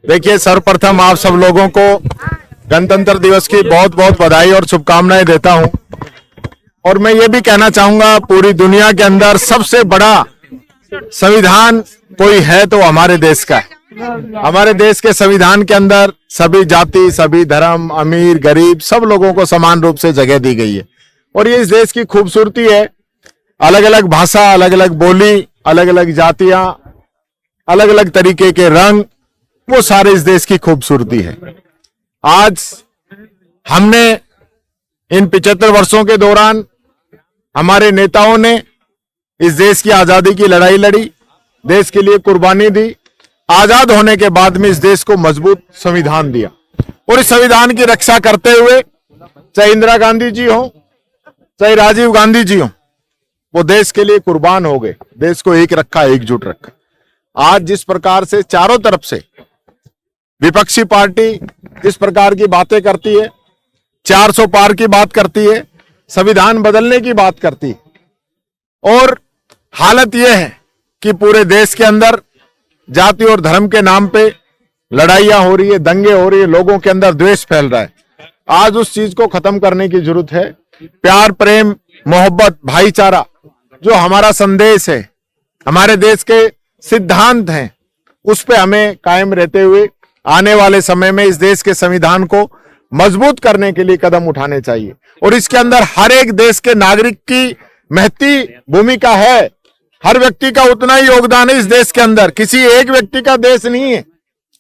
देखिए, सर्वप्रथम आप सब लोगों को गणतंत्र दिवस की बहुत बहुत बधाई और शुभकामनाएं देता हूं। और मैं ये भी कहना चाहूंगा, पूरी दुनिया के अंदर सबसे बड़ा संविधान कोई है तो हमारे देश का है। हमारे देश के संविधान के अंदर सभी जाति, सभी धर्म, अमीर गरीब सब लोगों को समान रूप से जगह दी गई है। और ये इस देश की खूबसूरती है। अलग अलग भाषा, अलग अलग बोली, अलग अलग जातियां, अलग अलग तरीके के रंग, वो सारे इस देश की खूबसूरती है। आज हमने इन 75 वर्षों के दौरान हमारे नेताओं ने इस देश की आजादी की लड़ाई लड़ी, देश के लिए कुर्बानी दी। आजाद होने के बाद में इस देश को मजबूत संविधान दिया और इस संविधान की रक्षा करते हुए चाहे इंदिरा गांधी जी हो, चाहे राजीव गांधी जी हो, वो देश के लिए कुर्बान हो गए, देश को एक रखा, एकजुट रखा। आज जिस प्रकार से चारों तरफ से विपक्षी पार्टी जिस प्रकार की बातें करती है, 400 पार की बात करती है, संविधान बदलने की बात करती है, और हालत यह है कि पूरे देश के अंदर जाति और धर्म के नाम पे लड़ाइयां हो रही है, दंगे हो रही है, लोगों के अंदर द्वेष फैल रहा है। आज उस चीज को खत्म करने की जरूरत है। प्यार, प्रेम, मोहब्बत, भाईचारा जो हमारा संदेश है, हमारे देश के सिद्धांत हैं, उस पे हमें कायम रहते हुए आने वाले समय में इस देश के संविधान को मजबूत करने के लिए कदम उठाने चाहिए। और इसके अंदर हर एक देश के नागरिक की महती भूमिका है। हर व्यक्ति का उतना ही योगदान है इस देश के अंदर। किसी एक व्यक्ति का देश नहीं है,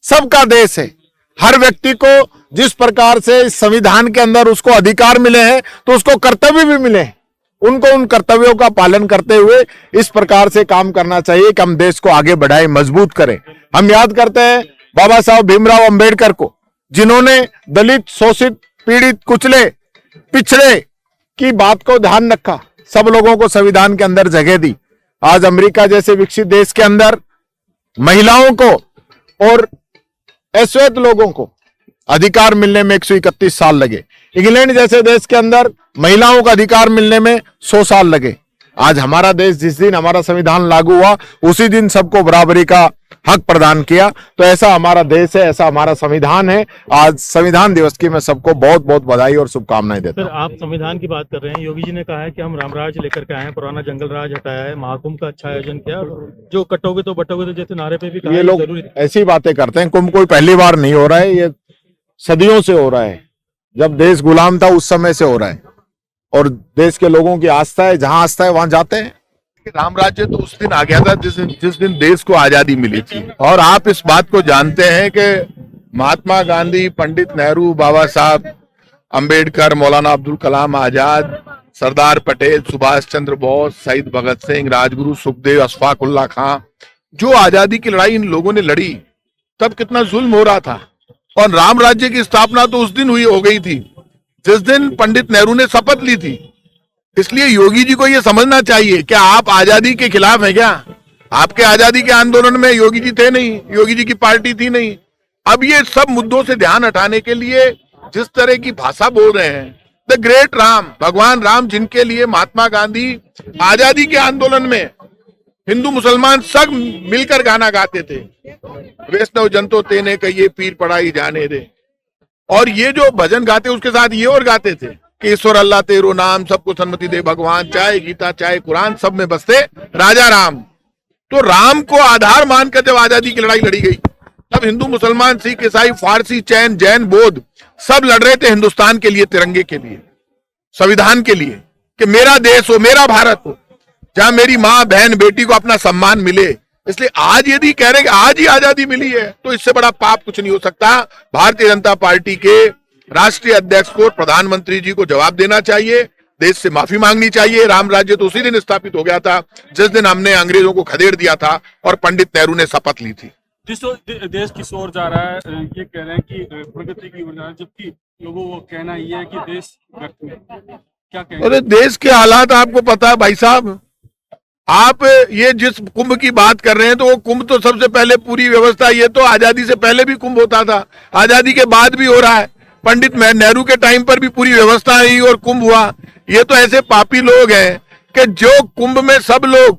सबका देश है। हर व्यक्ति को जिस प्रकार से इस संविधान के अंदर उसको अधिकार मिले हैं, तो उसको कर्तव्य भी मिले हैं। उनको उन कर्तव्यों का पालन करते हुए इस प्रकार से काम करना चाहिए कि हम देश को आगे बढ़ाएं, मजबूत करें। हम याद करते हैं बाबा साहब भीमराव अंबेडकर को, जिन्होंने दलित, शोषित, पीड़ित, कुचले, पिछड़े की बात को ध्यान रखा, सब लोगों को संविधान के अंदर जगह दी। आज अमेरिका जैसे विकसित देश के अंदर महिलाओं को और अश्वेत लोगों को अधिकार मिलने में 131 साल लगे। इंग्लैंड जैसे देश के अंदर महिलाओं का अधिकार मिलने में 100 साल लगे। आज हमारा देश जिस दिन हमारा संविधान लागू हुआ, उसी दिन सबको बराबरी का हक प्रदान किया। तो ऐसा हमारा देश है, ऐसा हमारा संविधान है। आज संविधान दिवस की मैं सबको बहुत बहुत बधाई और शुभकामनाएं देता हूं। सर, आप संविधान की बात कर रहे हैं। योगी जी ने कहा है कि हम रामराज लेकर के आए हैं, पुराना जंगल राज हटाया है, महाकुंभ का अच्छा आयोजन किया, जो कटोगे तो बटोगे तो जैसे नारे पे भी कहा, ये लोग ऐसी बातें करते हैं। कुंभ कोई पहली बार नहीं हो रहा है, ये सदियों से हो रहा है। जब देश गुलाम था उस समय से हो रहा है, और देश के लोगों की आस्था है, जहां आस्था है वहां जाते हैं। राम राज्य तो उस दिन आ गया था जिस दिन देश को आजादी मिली थी। और आप इस बात को जानते हैं कि महात्मा गांधी, पंडित नेहरू, बाबा साहब अंबेडकर, मौलाना अब्दुल कलाम आजाद, सरदार पटेल, सुभाष चंद्र बोस, शहीद भगत सिंह, राजगुरु सुखदेव, अशफाक उल्लाह खां, जो आजादी की लड़ाई इन लोगों ने लड़ी, तब कितना जुल्म हो रहा था। और राम राज्य की स्थापना तो उस दिन हो गई थी जिस दिन पंडित नेहरू ने शपथ ली थी। इसलिए योगी जी को यह समझना चाहिए, क्या आप आजादी के खिलाफ हैं क्या? आपके आजादी के आंदोलन में योगी जी थे नहीं, योगी जी की पार्टी थी नहीं। अब ये सब मुद्दों से ध्यान हटाने के लिए जिस तरह की भाषा बोल रहे हैं, द ग्रेट राम, भगवान राम, जिनके लिए महात्मा गांधी आजादी के आंदोलन में हिंदू मुसलमान सब मिलकर गाना गाते थे, वैष्णव जनतो तेने कहिए पीर पढ़ाई जाने दे। और ये जो भजन गाते उसके साथ ये और गाते थे कि ईश्वर अल्लाह तेरो नाम, सबको सन्मति दे भगवान, चाहे गीता चाहे कुरान, सब में बसते राजा राम। तो राम को आधार मानकर जब आजादी की लड़ाई लड़ी गई, तब हिंदू मुसलमान, सिख, ईसाई, फारसी, जैन, बौद्ध सब लड़ रहे थे हिंदुस्तान के लिए, तिरंगे के लिए, संविधान के लिए, कि मेरा देश हो, मेरा भारत हो, जहां मेरी माँ, बहन, बेटी को अपना सम्मान मिले। इसलिए आज यदि कह रहे कि आज ही आजादी मिली है, तो इससे बड़ा पाप कुछ नहीं हो सकता। भारतीय जनता पार्टी के राष्ट्रीय अध्यक्ष को, प्रधानमंत्री जी को जवाब देना चाहिए, देश से माफी मांगनी चाहिए। राम राज्य तो उसी दिन स्थापित हो गया था जिस दिन हमने अंग्रेजों को खदेड़ दिया था और पंडित नेहरू ने शपथ ली थी। देश किस ओर जा रहा है, ये कह रहे हैं कि प्रगति की ओर जा रहा है, जबकि लोगों को कहना ये है कि देश क्या कहें? अरे देश के हालात आपको पता है भाई साहब। आप ये जिस कुंभ की बात कर रहे हैं, तो वो कुंभ तो सबसे पहले पूरी व्यवस्था, ये तो आजादी से पहले भी कुंभ होता था, आजादी के बाद भी हो रहा है। पंडित नेहरू के टाइम पर भी पूरी व्यवस्था हुई और कुंभ हुआ। ये तो ऐसे पापी लोग हैं कि जो कुंभ में सब लोग,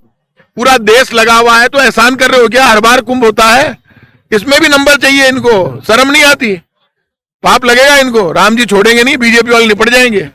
पूरा देश लगा हुआ है, तो एहसान कर रहे हो क्या? हर बार कुंभ होता है? इसमें भी नंबर चाहिए इनको, शर्म नहीं आती? पाप लगेगा इनको? राम जी छोड़ेंगे नहीं, बीजेपी वाले निपट जाएंगे।